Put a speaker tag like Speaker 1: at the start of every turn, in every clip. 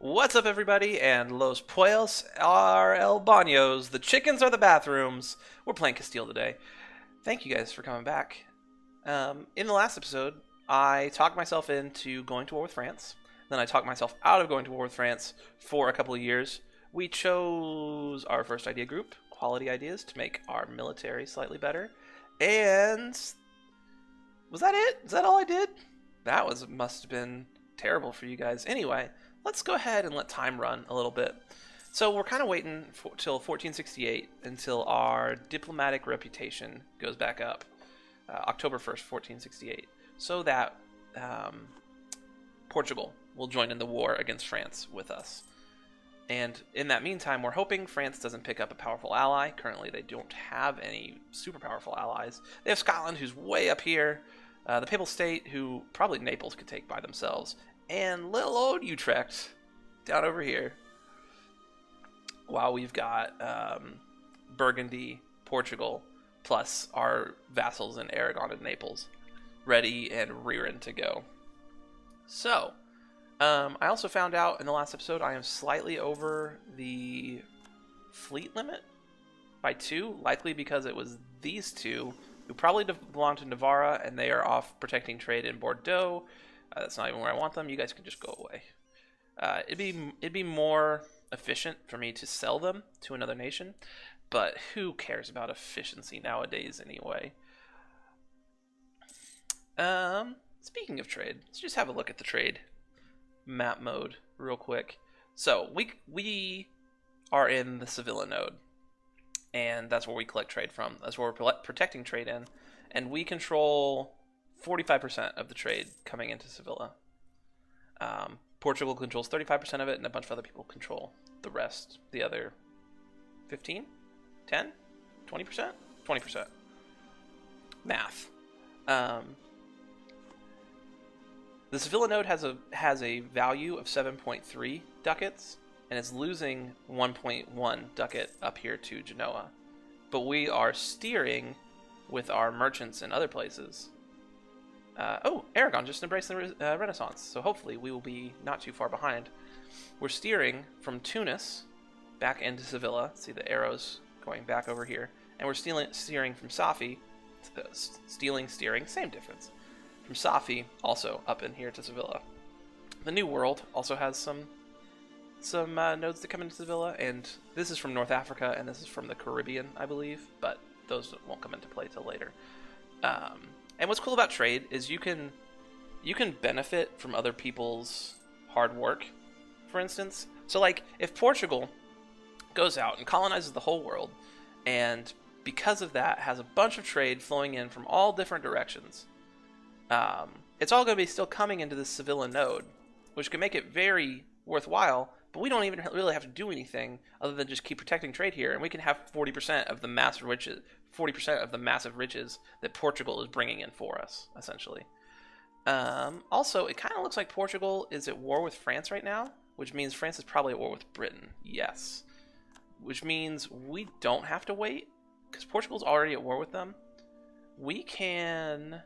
Speaker 1: What's up, everybody? And Los Pueblos are el baños. The chickens are the bathrooms. We're playing Castile today. Thank you guys for coming back. In the last episode, I talked myself into going to war with France. Then I talked myself out of going to war with France for a couple of years. We chose our first idea group, quality ideas, to make our military slightly better. And was that it? Is that all I did? Must have been terrible for you guys. Anyway, let's go ahead and let time run a little bit. So we're kind of waiting till 1468 until our diplomatic reputation goes back up. October 1st, 1468. So that Portugal will join in the war against France with us. And in that meantime, we're hoping France doesn't pick up a powerful ally. Currently, they don't have any super powerful allies. They have Scotland, who's way up here. The Papal State, who probably Naples could take by themselves. And little old Utrecht down over here. While we've got Burgundy, Portugal, plus our vassals in Aragon and Naples ready and rearing to go. So, I also found out in the last episode I am slightly over the fleet limit by 2, likely because it was these two who probably belong to Navarra, and they are off protecting trade in Bordeaux. That's not even where I want them. You guys can just go away. It'd be more efficient for me to sell them to another nation, but who cares about efficiency nowadays anyway? Speaking of trade, let's just have a look at the trade map mode real quick. So we are in the Sevilla node, and that's where we collect trade from. That's where we're protecting trade in, and we control 45% of the trade coming into Sevilla. Portugal controls 35% of it, and a bunch of other people control the rest, the other 15, 10, 20%, 20%. Math. The Sevilla node has a value of 7.3 ducats, and it's losing 1.1 ducat up here to Genoa. But we are steering with our merchants in other places. Aragon just embraced the Renaissance, so hopefully we will be not too far behind. We're steering from Tunis back into Sevilla. See the arrows going back over here. And we're steering from Safi, steering, same difference. From Safi, also up in here to Sevilla. The New World also has some nodes that come into Sevilla, and this is from North Africa, and this is from the Caribbean, I believe, but those won't come into play till later. And what's cool about trade is you can benefit from other people's hard work, for instance. So, like, if Portugal goes out and colonizes the whole world, and because of that has a bunch of trade flowing in from all different directions, it's all going to be still coming into the Sevilla node, which can make it very worthwhile, but we don't even really have to do anything other than just keep protecting trade here, and we can have 40% of the massive riches that Portugal is bringing in for us, essentially. Also, it kind of looks like Portugal is at war with France right now, which means France is probably at war with Britain. Yes. Which means we don't have to wait, because Portugal's already at war with them. We're going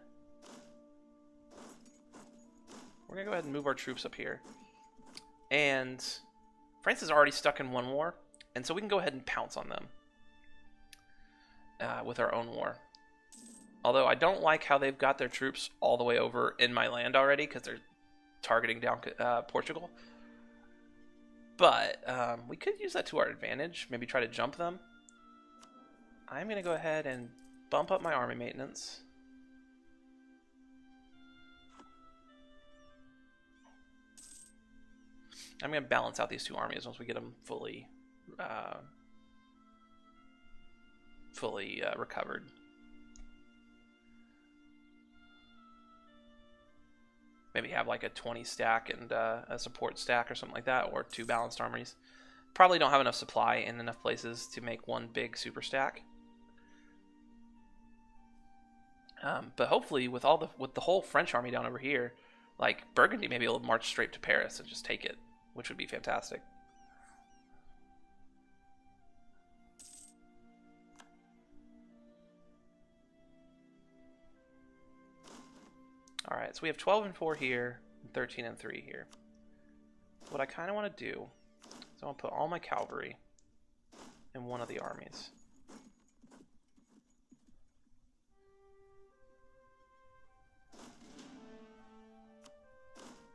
Speaker 1: to go ahead and move our troops up here. And France is already stuck in one war, and so we can go ahead and pounce on them with our own war. Although I don't like how they've got their troops all the way over in my land already, because they're targeting down Portugal. But we could use that to our advantage, maybe try to jump them. I'm going to go ahead and bump up my army maintenance. I'm going to balance out these two armies once we get them fully recovered. Maybe have like a 20 stack and a support stack or something like that, or 2 balanced armies. Probably don't have enough supply in enough places to make one big super stack. But hopefully with the whole French army down over here, like Burgundy maybe will march straight to Paris and just take it, which would be fantastic. Alright, so we have 12 and 4 here, and 13 and 3 here. what I kind of want to do is I want to put all my cavalry in one of the armies.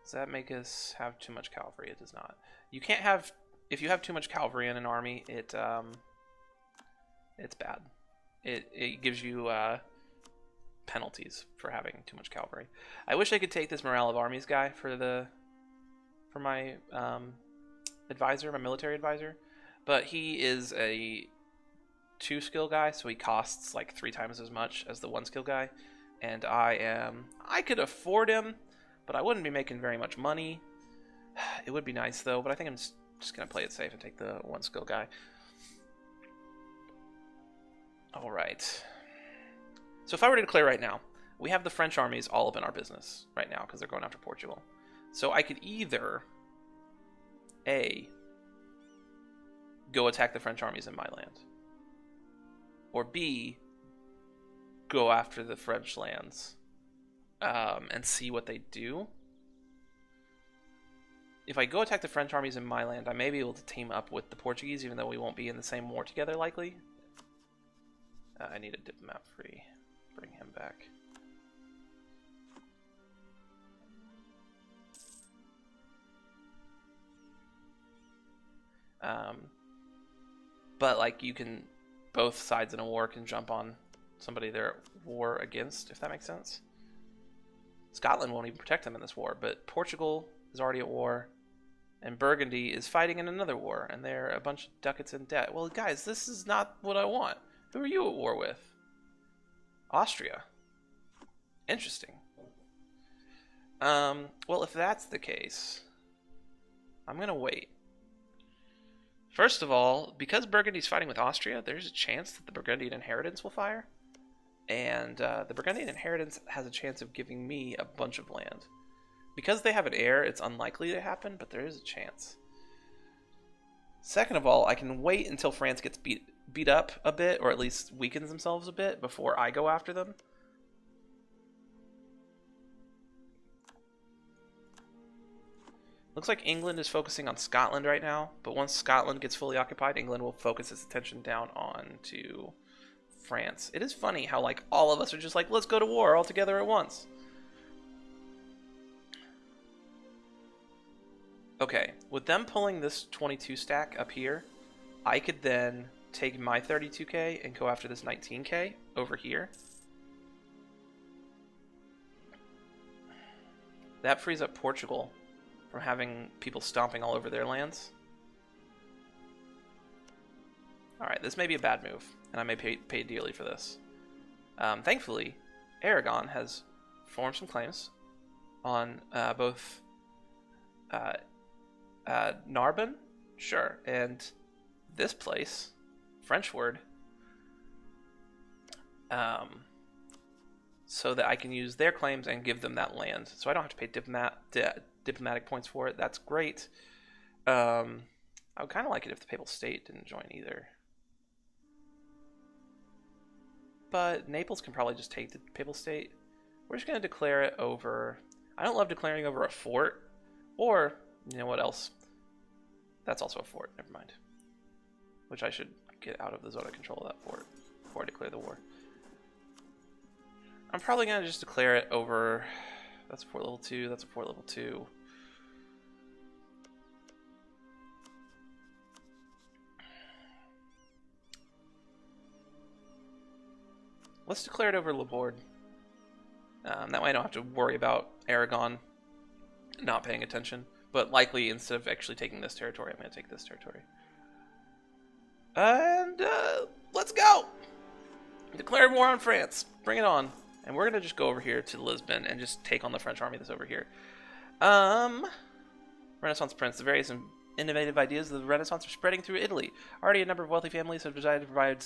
Speaker 1: Does that make us have too much cavalry? It does not. You can't have, if you have too much cavalry in an army, it's bad. It gives you penalties for having too much cavalry. I wish I could take this morale of armies guy for my advisor, my military advisor, but he is a 2-skill guy, so he costs like 3 times as much as the 1-skill guy, and I could afford him, but I wouldn't be making very much money. It would be nice though, but I think I'm just gonna play it safe and take the 1-skill guy. All right. So if I were to declare right now, we have the French armies all up in our business right now because they're going after Portugal. So I could either A, go attack the French armies in my land, or B, go after the French lands and see what they do. If I go attack the French armies in my land, I may be able to team up with the Portuguese, even though we won't be in the same war together, likely. I need a diplomat free. Bring him back. But like, you can, both sides in a war can jump on somebody they're at war against, if that makes sense. Scotland won't even protect them in this war, but Portugal is already at war, and Burgundy is fighting in another war, and they're a bunch of ducats in debt. Well, guys, this is not what I want. Who are you at war with? Austria. Interesting. Well, if that's the case, I'm gonna wait. First of all, because Burgundy's fighting with Austria, there's a chance that the Burgundian inheritance will fire. And the Burgundian inheritance has a chance of giving me a bunch of land. Because they have an heir, it's unlikely to happen, but there is a chance. Second of all, I can wait until France gets beat up a bit, or at least weakens themselves a bit, before I go after them. Looks like England is focusing on Scotland right now, but once Scotland gets fully occupied, England will focus its attention down on to France. It is funny how like all of us are just like, let's go to war all together at once. Okay, with them pulling this 22 stack up here, I could then take my 32k and go after this 19k over here. That frees up Portugal from having people stomping all over their lands. Alright, this may be a bad move, and I may pay dearly for this. Thankfully, Aragon has formed some claims on both Narbonne, sure, and this place, French word, so that I can use their claims and give them that land. So I don't have to pay diplomatic points for it. That's great. I would kind of like it if the Papal State didn't join either. But Naples can probably just take the Papal State. We're just going to declare it over... I don't love declaring over a fort. Or, you know what else? That's also a fort. Never mind. Which I should get out of the zone of control of that fort before I declare the war. I'm probably going to just declare it over... That's a fort level 2. That's a fort level 2. Let's declare it over Laborde. That way I don't have to worry about Aragon not paying attention. But likely, instead of actually taking this territory, I'm going to take this territory. And let's go! Declare war on France. Bring it on. And we're going to just go over here to Lisbon and just take on the French army that's over here. Renaissance Prince. The various innovative ideas of the Renaissance are spreading through Italy. Already a number of wealthy families have decided to provide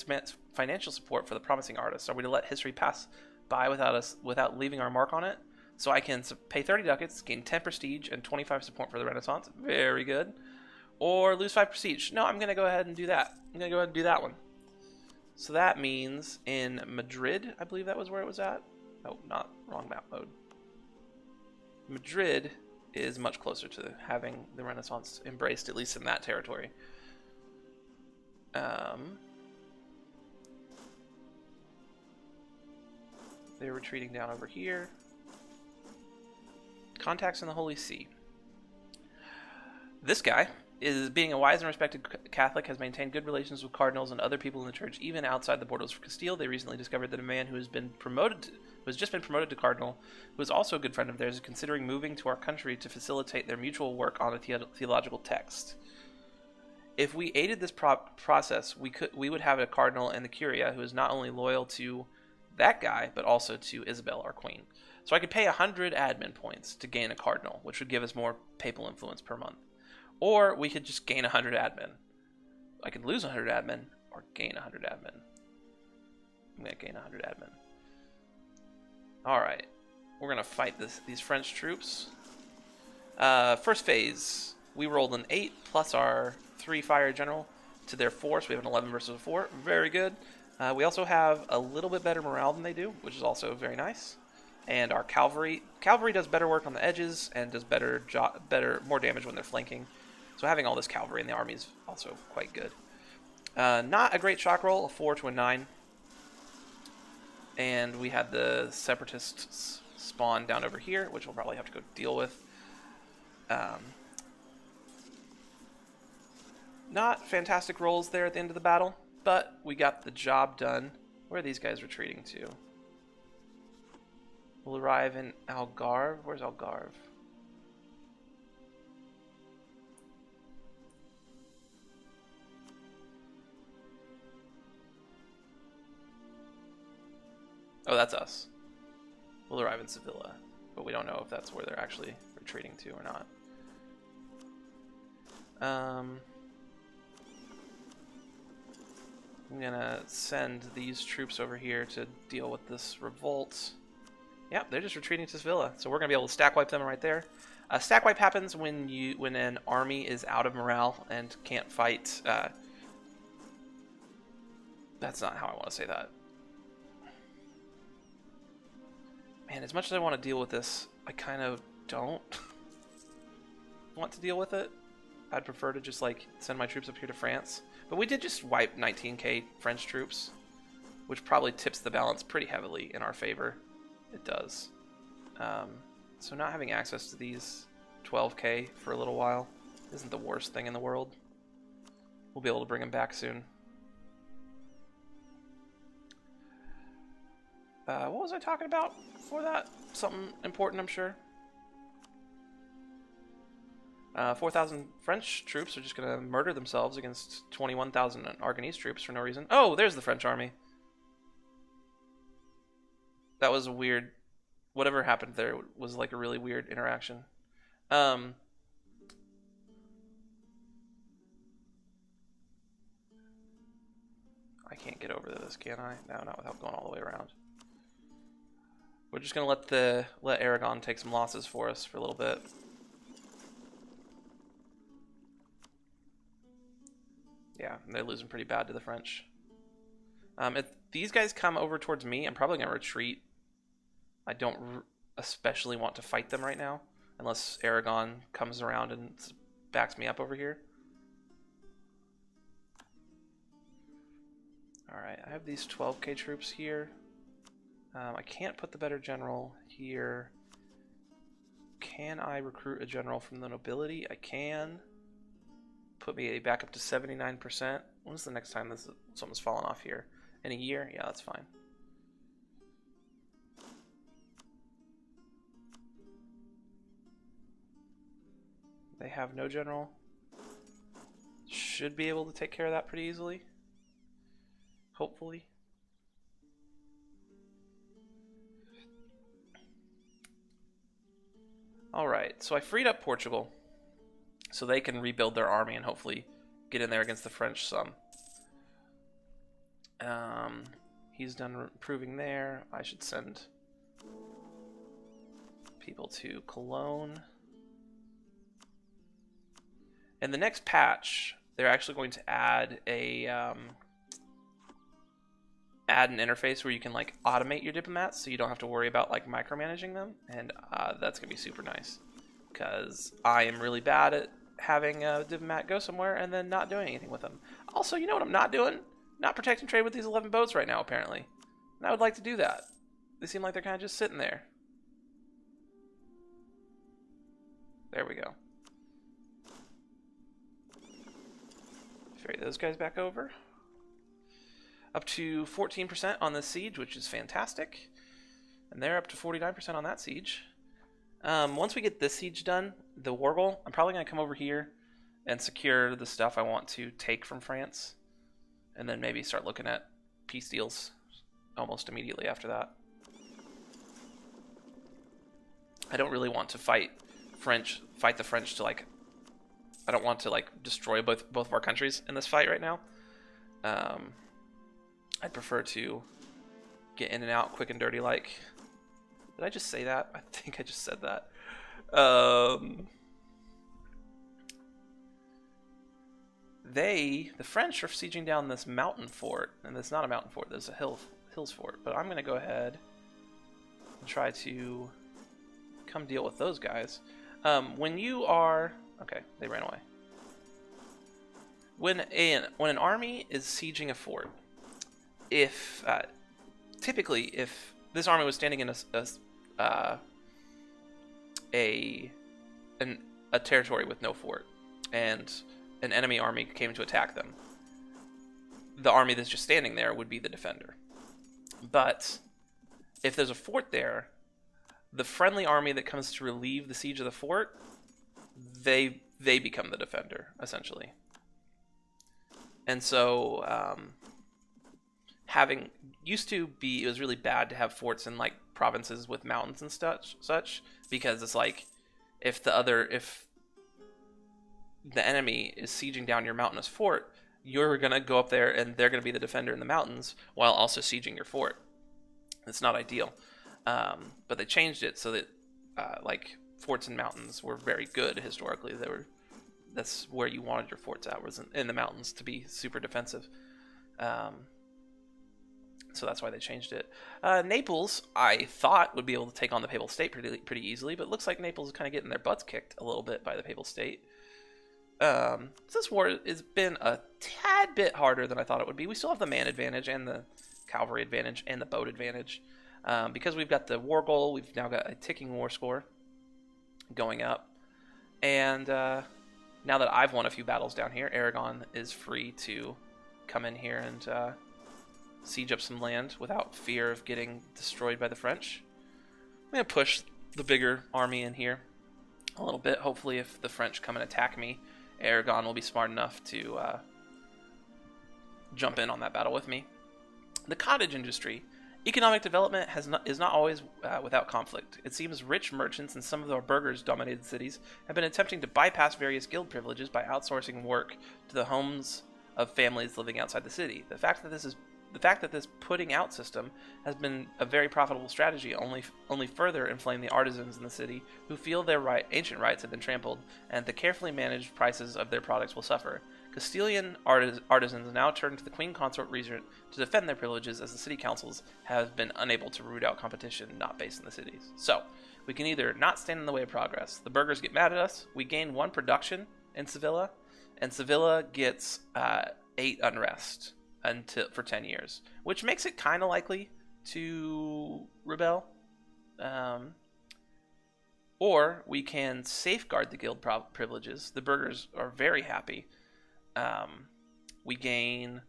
Speaker 1: financial support for the promising artists. Are we to let history pass by without leaving our mark on it? So I can pay 30 ducats, gain 10 prestige, and 25 support for the Renaissance. Very good. Or lose 5 prestige. No, I'm going to go ahead and do that. I'm going to go ahead and do that one. So that means in Madrid, I believe that was where it was at. Oh, not wrong map mode. Madrid is much closer to having the Renaissance embraced, at least in that territory. They're retreating down over here. Contacts in the Holy See. This guy is being a wise and respected Catholic, has maintained good relations with cardinals and other people in the church, even outside the borders of Castile. They recently discovered that a man who has just been promoted to cardinal, who is also a good friend of theirs, is considering moving to our country to facilitate their mutual work on a theological text. If we aided this process, we would have a cardinal and the curia who is not only loyal to that guy, but also to Isabel, our queen. So I could pay 100 admin points to gain a cardinal, which would give us more papal influence per month. Or we could just gain 100 admin. I could lose 100 admin or gain 100 admin. I'm going to gain 100 admin. Alright. We're going to fight these French troops. First phase. We rolled an 8 plus our 3 fire general to their 4. So we have an 11 versus a 4. Very good. We also have a little bit better morale than they do, which is also very nice. And our cavalry. Cavalry does better work on the edges and does more damage when they're flanking. So having all this cavalry in the army is also quite good. Not a great shock roll, a 4 to a 9. And we had the separatists spawn down over here, which we'll probably have to go deal with. Not fantastic rolls there at the end of the battle, but we got the job done. Where are these guys retreating to? We'll arrive in Algarve. Where's Algarve? Oh, that's us. We'll arrive in Sevilla, but we don't know if that's where they're actually retreating to or not. I'm gonna send these troops over here to deal with this revolt. Yep, they're just retreating to Sevilla, so we're gonna be able to stack wipe them right there. Stack wipe happens when an army is out of morale and can't fight. That's not how I want to say that. Man, as much as I want to deal with this, I kind of don't want to deal with it. I'd prefer to just like send my troops up here to France. But we did just wipe 19k French troops, which probably tips the balance pretty heavily in our favor. It does. So not having access to these 12k for a little while isn't the worst thing in the world. We'll be able to bring them back soon. What was I talking about before that? Something important, I'm sure. 4,000 French troops are just going to murder themselves against 21,000 Aragonese troops for no reason. Oh, there's the French army. That was a weird... Whatever happened there was like a really weird interaction. I can't get over this, can I? No, not without going all the way around. We're just going to let Aragon take some losses for us for a little bit. Yeah, they're losing pretty bad to the French. If these guys come over towards me, I'm probably going to retreat. I don't especially want to fight them right now, unless Aragon comes around and backs me up over here. Alright, I have these 12k troops here. I can't put the better general here. Can I recruit a general from the nobility? I can. Put me back up to 79%. When's the next time something's fallen off here? In a year? Yeah, that's fine. They have no general. Should be able to take care of that pretty easily. Hopefully. Alright, so I freed up Portugal so they can rebuild their army and hopefully get in there against the French some. He's done improving there. I should send people to Cologne. In the next patch, they're actually going to add an interface where you can like automate your diplomats, so you don't have to worry about like micromanaging them, and that's gonna be super nice. because I am really bad at having a diplomat go somewhere and then not doing anything with them. Also, you know what I'm not doing? Not protecting trade with these 11 boats right now, apparently. And I would like to do that. They seem like they're kind of just sitting there. There we go. Ferry those guys back over. Up to 14% on this siege, which is fantastic. And they're up to 49% on that siege. Once we get this siege done, the Wargle, I'm probably going to come over here and secure the stuff I want to take from France. And then maybe start looking at peace deals almost immediately after that. I don't really want to fight the French to, like, I don't want to, like, destroy both of our countries in this fight right now. I'd prefer to get in and out quick and dirty, like. Did I just say that? I think I just said that. The French are sieging down this mountain fort, and it's not a mountain fort, there's a hills fort, but I'm going to go ahead and try to come deal with those guys. When you are... Okay, they ran away. When an army is sieging a fort, if typically if this army was standing in a territory with no fort, and an enemy army came to attack them, the army that's just standing there would be the defender. But if there's a fort there, the friendly army that comes to relieve the siege of the fort, they become the defender, essentially. And so it was really bad to have forts in, like, provinces with mountains and such, because it's like if the enemy is sieging down your mountainous fort, you're gonna go up there and they're gonna be the defender in the mountains while also sieging your fort. It's not ideal, but they changed it so that like forts and mountains were very good historically. That's where you wanted your forts at, was in the mountains, to be super defensive. So that's why they changed it. Naples, I thought, would be able to take on the Papal State pretty easily, but it looks like Naples is kind of getting their butts kicked a little bit by the Papal State. This war has been a tad bit harder than I thought it would be. We still have the man advantage and the cavalry advantage and the boat advantage. Because we've got the war goal, we've now got a ticking war score going up. And now that I've won a few battles down here, Aragon is free to come in here and siege up some land without fear of getting destroyed by the French. I'm going to push the bigger army in here a little bit. Hopefully, if the French come and attack me, Aragon will be smart enough to jump in on that battle with me. The cottage industry. Economic development is not always without conflict. It seems rich merchants and some of the burghers-dominated cities have been attempting to bypass various guild privileges by outsourcing work to the homes of families living outside the city. The fact that this putting out system has been a very profitable strategy only further inflame the artisans in the city who feel their ancient rights have been trampled, and the carefully managed prices of their products will suffer. Castilian artisans now turn to the Queen Consort Regent to defend their privileges, as the city councils have been unable to root out competition not based in the cities. So, we can either not stand in the way of progress. The burghers get mad at us. We gain 1 production in Sevilla, and Sevilla gets 8 unrest for 10 years, which makes it kind of likely to rebel. Or we can safeguard the guild privileges. The burghers are very happy. We gain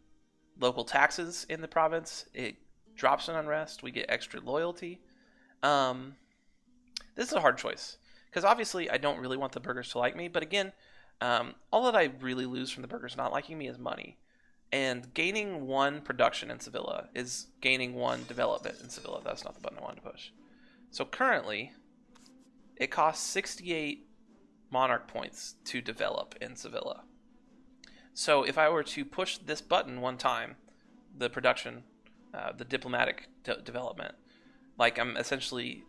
Speaker 1: local taxes in the province. It drops in unrest. We get extra loyalty. This is a hard choice, because obviously I don't really want the burghers to like me, but again, all that I really lose from the burghers not liking me is money. And gaining 1 production in Sevilla is gaining 1 development in Sevilla. That's not the button I wanted to push. So currently, it costs 68 monarch points to develop in Sevilla. So if I were to push this button 1 time, the production, the diplomatic development, like, I'm essentially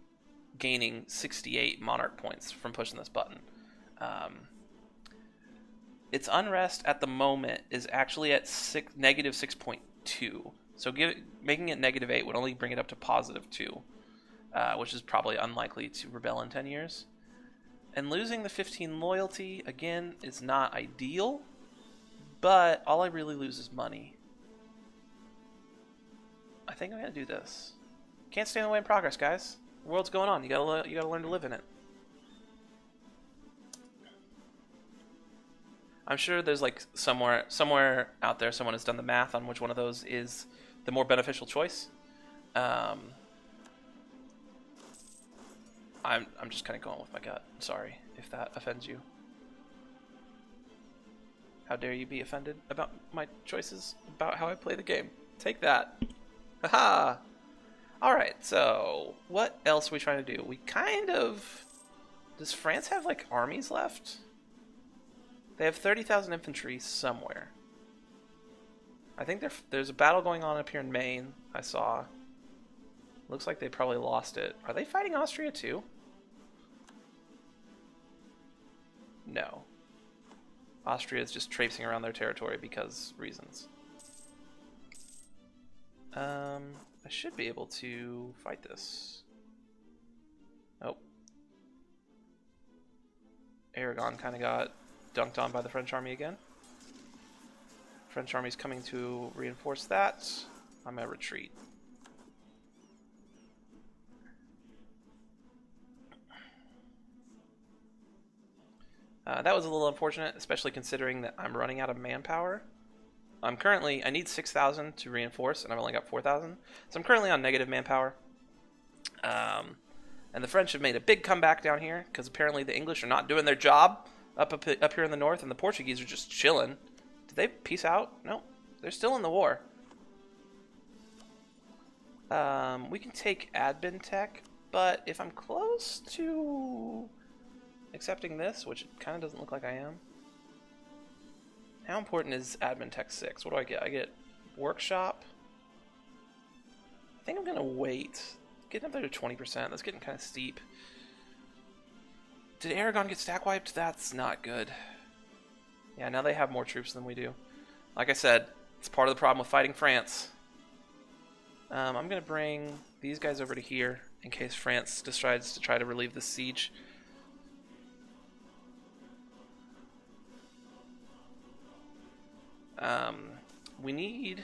Speaker 1: gaining 68 monarch points from pushing this button. Its unrest at the moment is actually at negative 6.2. So making it negative 8 would only bring it up to positive 2, which is probably unlikely to rebel in 10 years. And losing the 15 loyalty, again, is not ideal. But all I really lose is money. I think I'm going to do this. Can't stand in the way in progress, guys. The world's going on. You gotta learn to live in it. I'm sure there's like somewhere out there someone has done the math on which one of those is the more beneficial choice. I'm just kind of going with my gut. Sorry if that offends you. How dare you be offended about my choices about how I play the game? Take that. Haha. Alright, so what else are we trying to do? We kind of... Does France have like armies left? They have 30,000 infantry somewhere. I think there's a battle going on up here in Maine, I saw. Looks like they probably lost it. Are they fighting Austria too? No. Austria is just traipsing around their territory because reasons. I should be able to fight this. Oh. Aragon kind of got dunked on by the French army again. French army's coming to reinforce that. I'm gonna retreat. That was a little unfortunate, especially considering that I'm running out of manpower. I need 6,000 to reinforce, and I've only got 4,000. So I'm currently on negative manpower. And the French have made a big comeback down here, because apparently the English are not doing their job up here in the north, and the Portuguese are just chilling. Did they peace out? No, they're still in the war. We can take admin tech, but if I'm close to accepting this, which it kind of doesn't look like I am. How important is admin tech 6? What do I get? I get workshop. I think I'm going to wait. Getting up there to 20%. That's getting kind of steep. Did Aragon get stack wiped? That's not good. Yeah, now they have more troops than we do. Like I said, it's part of the problem with fighting France. I'm going to bring these guys over to here in case France decides to try to relieve the siege. We need...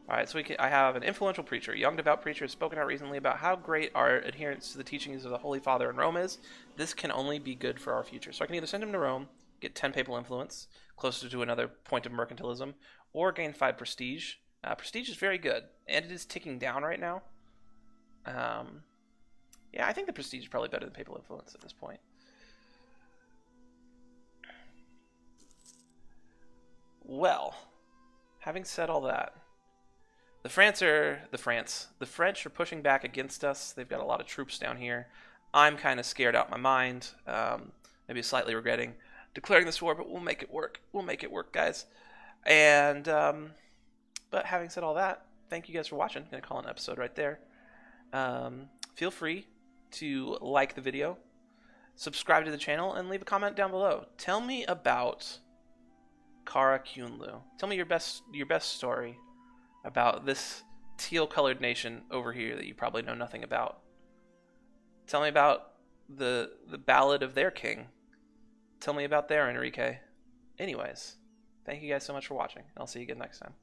Speaker 1: Alright, so I have an influential preacher. A young devout preacher has spoken out recently about how great our adherence to the teachings of the Holy Father in Rome is. This can only be good for our future. So I can either send him to Rome, get 10 papal influence, closer to another point of mercantilism, or gain 5 prestige. Prestige is very good, and it is ticking down right now. Yeah, I think the prestige is probably better than papal influence at this point. Well, having said all that, the French are pushing back against us. They've got a lot of troops down here. I'm kind of scared out my mind, maybe slightly regretting declaring this war, but we'll make it work. We'll make it work, guys. And, but having said all that, thank you guys for watching. I'm going to call an episode right there. Feel free to like the video, subscribe to the channel, and leave a comment down below. Tell me about Kara Kunlu. Tell me your best story about this teal-colored nation over here that you probably know nothing about. Tell me about the ballad of their king. Tell me about their Enrique. Anyways, thank you guys so much for watching, and I'll see you again next time.